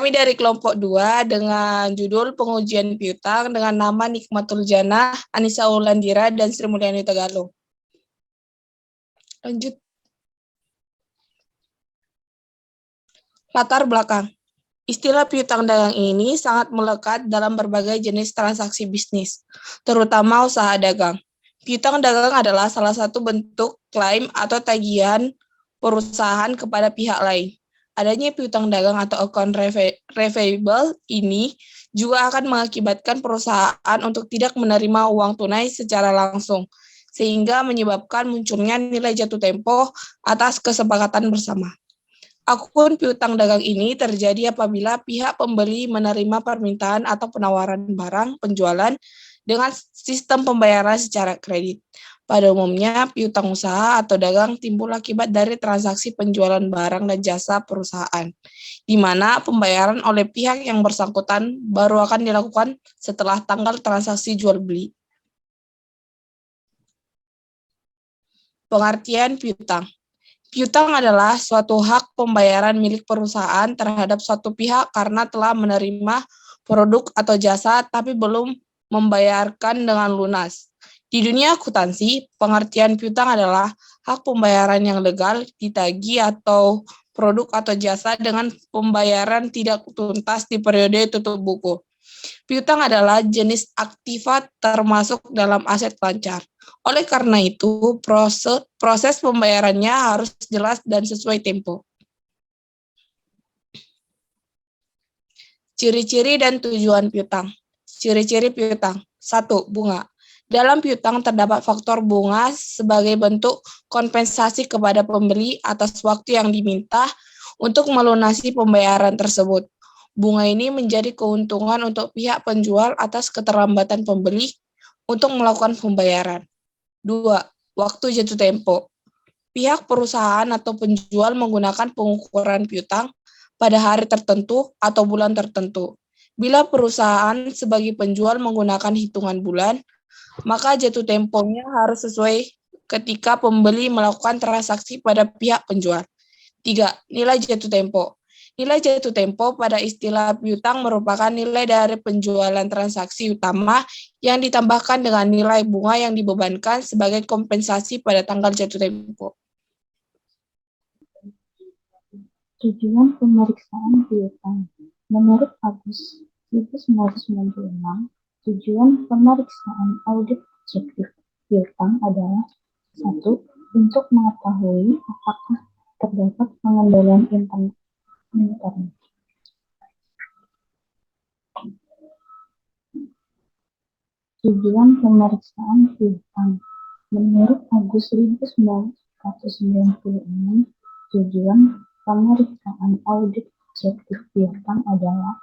Kami dari kelompok 2 dengan judul pengujian piutang dengan nama Nikmatul Janah, Anissa Wulandira, dan Sri Mulyani Tagalog. Lanjut. Latar belakang. Istilah piutang dagang ini sangat melekat dalam berbagai jenis transaksi bisnis, terutama usaha dagang. Piutang dagang adalah salah satu bentuk klaim atau tagihan perusahaan kepada pihak lain. Adanya piutang dagang atau account receivable ini juga akan mengakibatkan perusahaan untuk tidak menerima uang tunai secara langsung, sehingga menyebabkan munculnya nilai jatuh tempo atas kesepakatan bersama. Akun piutang dagang ini terjadi apabila pihak pembeli menerima permintaan atau penawaran barang penjualan dengan sistem pembayaran secara kredit. Pada umumnya, piutang usaha atau dagang timbul akibat dari transaksi penjualan barang dan jasa perusahaan, di mana pembayaran oleh pihak yang bersangkutan baru akan dilakukan setelah tanggal transaksi jual-beli. Pengertian piutang. Piutang adalah suatu hak pembayaran milik perusahaan terhadap suatu pihak karena telah menerima produk atau jasa tapi belum membayarkan dengan lunas. Di dunia akuntansi, pengertian piutang adalah hak pembayaran yang legal, ditagih atau produk atau jasa dengan pembayaran tidak tuntas di periode tutup buku. Piutang adalah jenis aktiva termasuk dalam aset lancar. Oleh karena itu, proses pembayarannya harus jelas dan sesuai tempo. Ciri-ciri dan tujuan piutang. Ciri-ciri piutang. 1. Bunga. Dalam piutang terdapat faktor bunga sebagai bentuk kompensasi kepada pembeli atas waktu yang diminta untuk melunasi pembayaran tersebut. Bunga ini menjadi keuntungan untuk pihak penjual atas keterlambatan pembeli untuk melakukan pembayaran. 2. Waktu jatuh tempo. Pihak perusahaan atau penjual menggunakan pengukuran piutang pada hari tertentu atau bulan tertentu. Bila perusahaan sebagai penjual menggunakan hitungan bulan, maka jatuh temponya harus sesuai ketika pembeli melakukan transaksi pada pihak penjual. 3. Nilai jatuh tempo. Nilai jatuh tempo pada istilah piutang merupakan nilai dari penjualan transaksi utama yang ditambahkan dengan nilai bunga yang dibebankan sebagai kompensasi pada tanggal jatuh tempo. Tujuan pemeriksaan piutang. Menurut Agus 1996, tujuan pemeriksaan audit objektif piutang adalah 1. Untuk mengetahui apakah terdapat pengendalian intern. Tujuan pemeriksaan piutang. Menurut Agus 1996, tujuan pemeriksaan audit objektif piutang adalah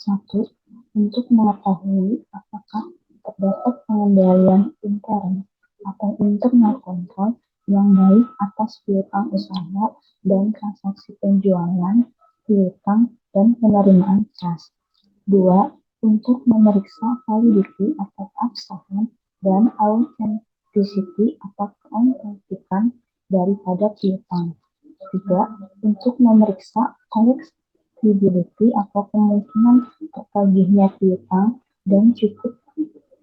1. Untuk mengetahui apakah terdapat pengendalian intern atau internal control yang baik atas piutang usaha dan transaksi penjualan, piutang, dan penerimaan kas. 2. Untuk memeriksa validity atau keabsahan dan authenticity atau keautentikan daripada piutang. 3. Untuk memeriksa collectibility atau kemungkinan tertagihnya piutang dan cukup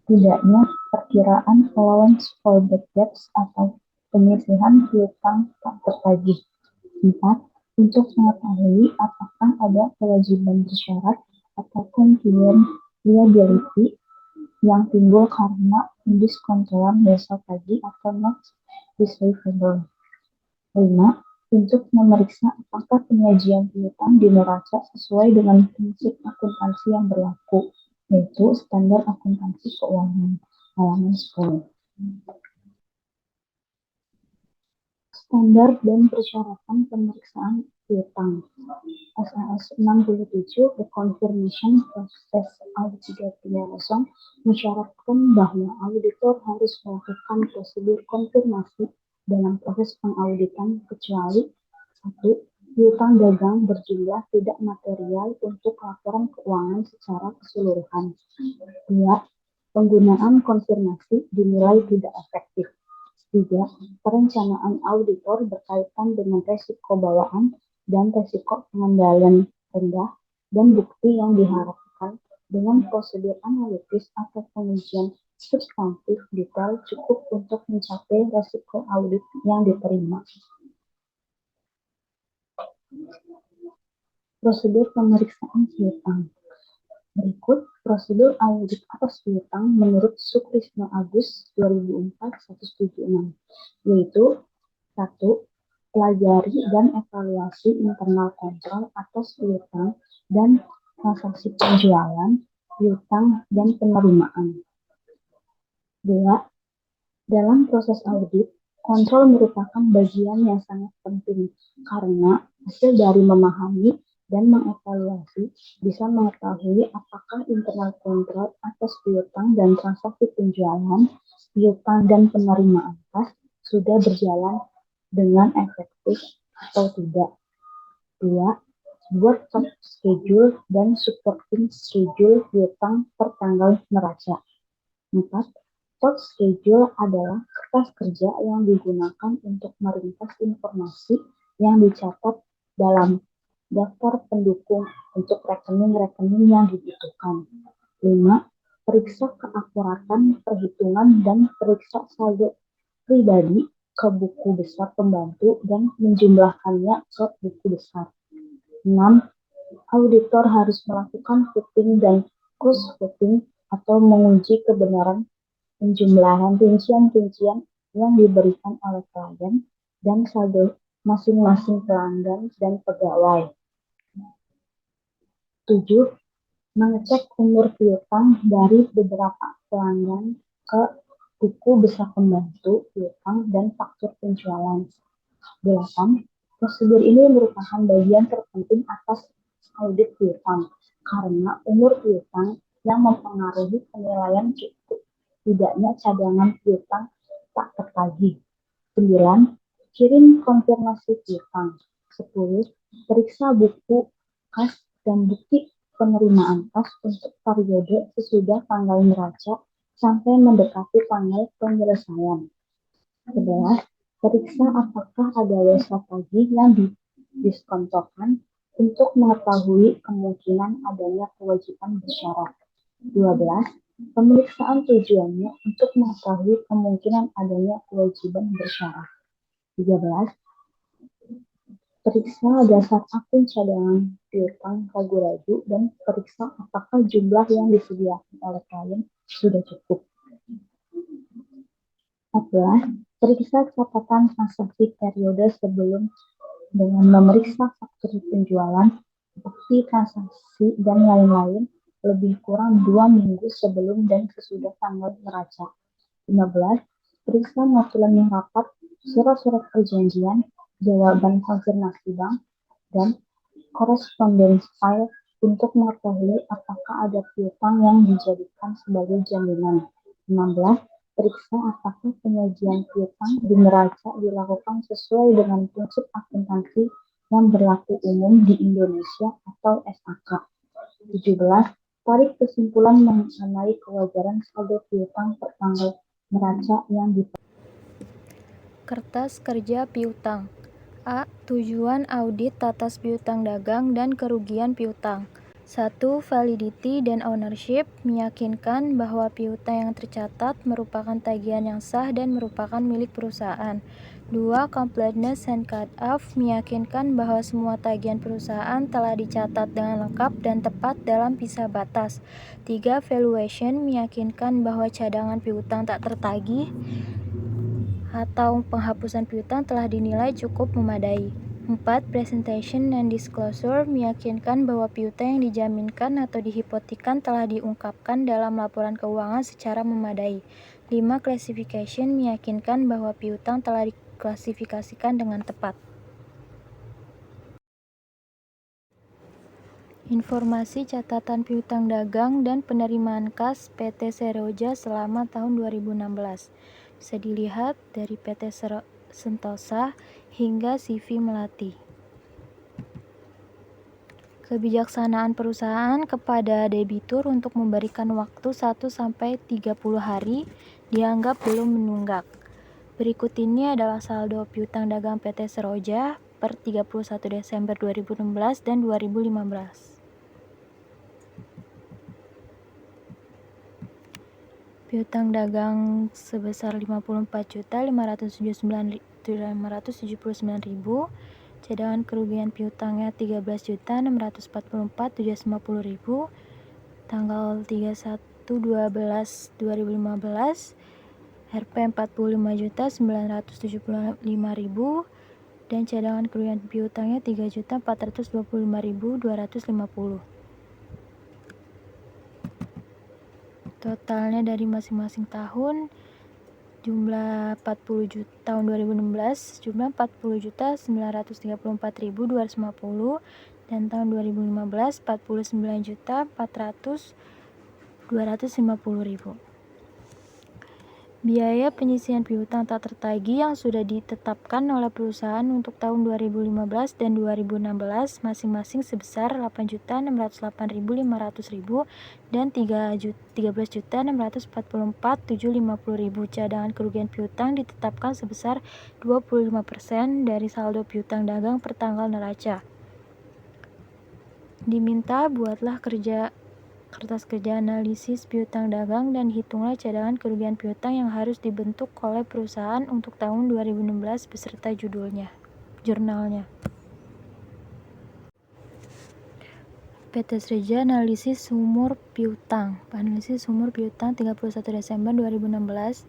tidaknya perkiraan allowance for bad debts atau penyisihan piutang tak tertagih. 4. Untuk mengetahui apakah ada kewajiban bersyarat atau continuing liability yang timbul karena indiskontrolan jasa tagih atau not receivable. 5. Untuk memeriksa apakah penyajian piutang di neraca sesuai dengan prinsip akuntansi yang berlaku, yaitu standar akuntansi keuangan, halaman 10. Standar dan persyaratan pemeriksaan piutang. SAS 67, The Confirmation Process Audit 330 mensyaratkan bahwa auditor harus melakukan prosedur konfirmasi dalam proses pengauditan kecuali 1. Piutang dagang berjumlah tidak material untuk laporan keuangan secara keseluruhan. 2. Penggunaan konfirmasi dinilai tidak efektif. 3. Perencanaan auditor berkaitan dengan resiko bawaan dan resiko pengendalian rendah dan bukti yang diharapkan dengan prosedur analitis atau pengujian substantif detail cukup untuk mencapai resiko audit yang diterima. Prosedur pemeriksaan piutang. Berikut prosedur audit atas piutang menurut Sukrisno Agus 2004-176, yaitu 1. Pelajari dan evaluasi internal kontrol atas piutang dan transaksi penjualan, piutang, dan penerimaan. 2. Dalam proses audit, kontrol merupakan bagian yang sangat penting karena hasil dari memahami dan mengevaluasi bisa mengetahui apakah internal kontrol atas piutang dan transaksi penjualan, piutang, dan penerimaan kas sudah berjalan dengan efektif atau tidak. 2. Buat top schedule dan supporting schedule piutang per tanggal neraca. 4. Top schedule adalah kertas kerja yang digunakan untuk meringkas informasi yang dicatat dalam daftar pendukung untuk rekening-rekening yang dibutuhkan. 5. Periksa keakuratan perhitungan dan periksa saldo pribadi ke buku besar pembantu dan menjumlahkannya ke buku besar. 6. Auditor harus melakukan footing dan cross-footing atau menguji kebenaran penjumlahan rincian-rincian yang diberikan oleh klien dan saldo masing-masing pelanggan dan pegawai. 7. Mengecek umur piutang dari beberapa pelanggan ke buku besar pembantu piutang dan faktur penjualan. 8. Prosedur ini merupakan bagian terpenting atas audit piutang karena umur piutang yang mempengaruhi penilaian cukup tidaknya cadangan piutang tak tertagih. 9. Kirim konfirmasi piutang. 10. Periksa buku kas dan bukti penerimaan kas untuk periode sesudah tanggal neraca sampai mendekati tanggal penyelesaian. 11. Periksa apakah ada wesa tagih yang didiskontokan untuk mengetahui kemungkinan adanya kewajiban bersyarat. 12. Pemeriksaan tujuannya untuk mengetahui kemungkinan adanya kewajiban bersyarat. 13. Periksa dasar akun cadangan piutang ragu-ragu dan periksa apakah jumlah yang disediakan oleh klien sudah cukup. 14. Periksa catatan transaksi periode sebelum dengan memeriksa faktur penjualan, bukti transaksi, dan lain-lain lebih kurang 2 minggu sebelum dan sesudah tanggal neraca. 15. Periksa notulen rapat, surat-surat perjanjian, jawaban konfirmasi bank, dan correspondence file untuk mengetahui apakah ada piutang yang dijadikan sebagai jaminan. 16. Periksa apakah penyajian piutang di neraca dilakukan sesuai dengan prinsip akuntansi yang berlaku umum di Indonesia atau SAK. 17. Tarik kesimpulan mengenai kewajaran saldo piutang per tanggal neraca yang Kertas kerja piutang. A. Tujuan audit atas piutang dagang dan kerugian piutang. 1. Validity dan ownership meyakinkan bahwa piutang yang tercatat merupakan tagihan yang sah dan merupakan milik perusahaan. 2. Completeness and cut-off meyakinkan bahwa semua tagihan perusahaan telah dicatat dengan lengkap dan tepat dalam pisah batas. 3. Valuation meyakinkan bahwa cadangan piutang tak tertagih atau penghapusan piutang telah dinilai cukup memadai. 4. Presentation and disclosure meyakinkan bahwa piutang yang dijaminkan atau dihipotekan telah diungkapkan dalam laporan keuangan secara memadai. 5. Classification meyakinkan bahwa piutang telah diklasifikasikan dengan tepat. Informasi catatan piutang dagang dan penerimaan kas PT Seroja selama tahun 2016. Bisa dilihat dari PT Sentosa hingga CV Melati. Kebijaksanaan perusahaan kepada debitur untuk memberikan waktu 1-30 hari dianggap belum menunggak. Berikut ini adalah saldo piutang dagang PT Seroja per 31 Desember 2016 dan 2015. Piutang dagang sebesar 54.579.000, cadangan kerugian piutangnya 13.644.750.000, tanggal 31/12/2015, Rp 45.975.000, dan cadangan kerugian piutangnya 3.425.250. Totalnya dari masing-masing tahun jumlah 40 juta, tahun 2016 jumlah 40.934.250, dan tahun 2015 49.400.250.000. Biaya penyisihan piutang tak tertagih yang sudah ditetapkan oleh perusahaan untuk tahun 2015 dan 2016 masing-masing sebesar 8.608.500.000 dan 13.644.750.000. Cadangan kerugian piutang ditetapkan sebesar 25% dari saldo piutang dagang per tanggal neraca. Diminta buatlah kertas kerja analisis piutang dagang dan hitunglah cadangan kerugian piutang yang harus dibentuk oleh perusahaan untuk tahun 2016 beserta jurnalnya. PT Sreja Analisis Sumur Piutang. Analisis sumur piutang 31 Desember 2016.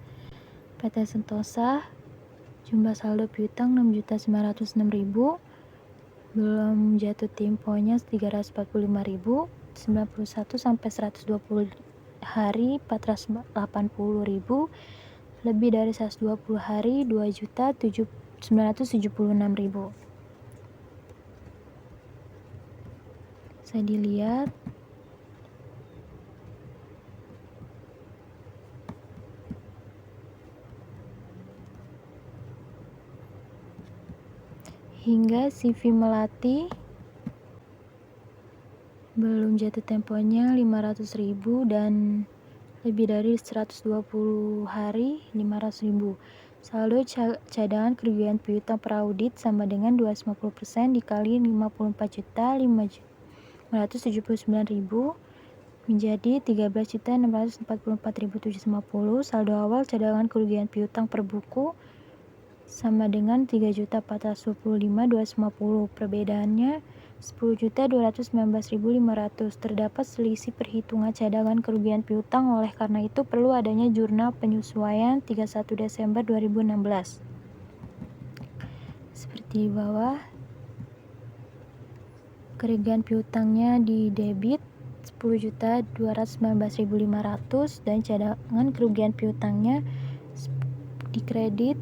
PT Sentosa, jumlah saldo piutang 6.906.000, belum jatuh temponya 345.000, 91 sampai 120 hari 480.000, lebih dari 120 hari 2.976.000. Saya dilihat hingga CV Melati belum jatuh temponya 500.000 dan lebih dari 120 hari 500.000. Saldo cadangan kerugian piutang per audit sama dengan 250% dikali 54.579.000 menjadi 13.644.750. Saldo awal cadangan kerugian piutang per buku sama dengan 3.425.250. Perbedaannya 10.219.500. Terdapat selisih perhitungan cadangan kerugian piutang, oleh karena itu perlu adanya jurnal penyesuaian 31 Desember 2016. Seperti di bawah. Kerugian piutangnya di debit 10.219.500 dan cadangan kerugian piutangnya di kredit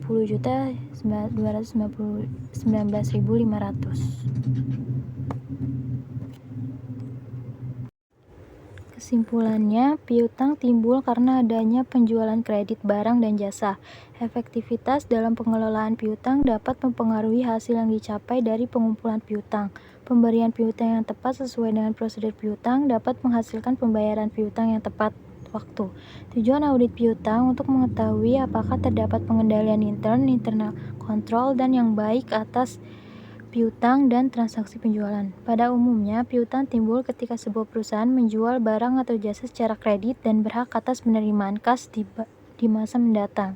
10.219.500. Kesimpulannya, piutang timbul karena adanya penjualan kredit barang dan jasa. Efektivitas dalam pengelolaan piutang dapat mempengaruhi hasil yang dicapai dari pengumpulan piutang. Pemberian piutang yang tepat sesuai dengan prosedur piutang dapat menghasilkan pembayaran piutang yang tepat waktu. Tujuan audit piutang untuk mengetahui apakah terdapat pengendalian internal kontrol dan yang baik atas piutang dan transaksi penjualan. Pada umumnya, piutang timbul ketika sebuah perusahaan menjual barang atau jasa secara kredit dan berhak atas penerimaan kas di masa mendatang.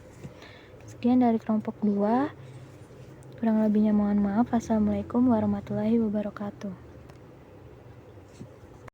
Sekian dari kelompok 2. Kurang lebihnya mohon maaf. Assalamualaikum warahmatullahi wabarakatuh.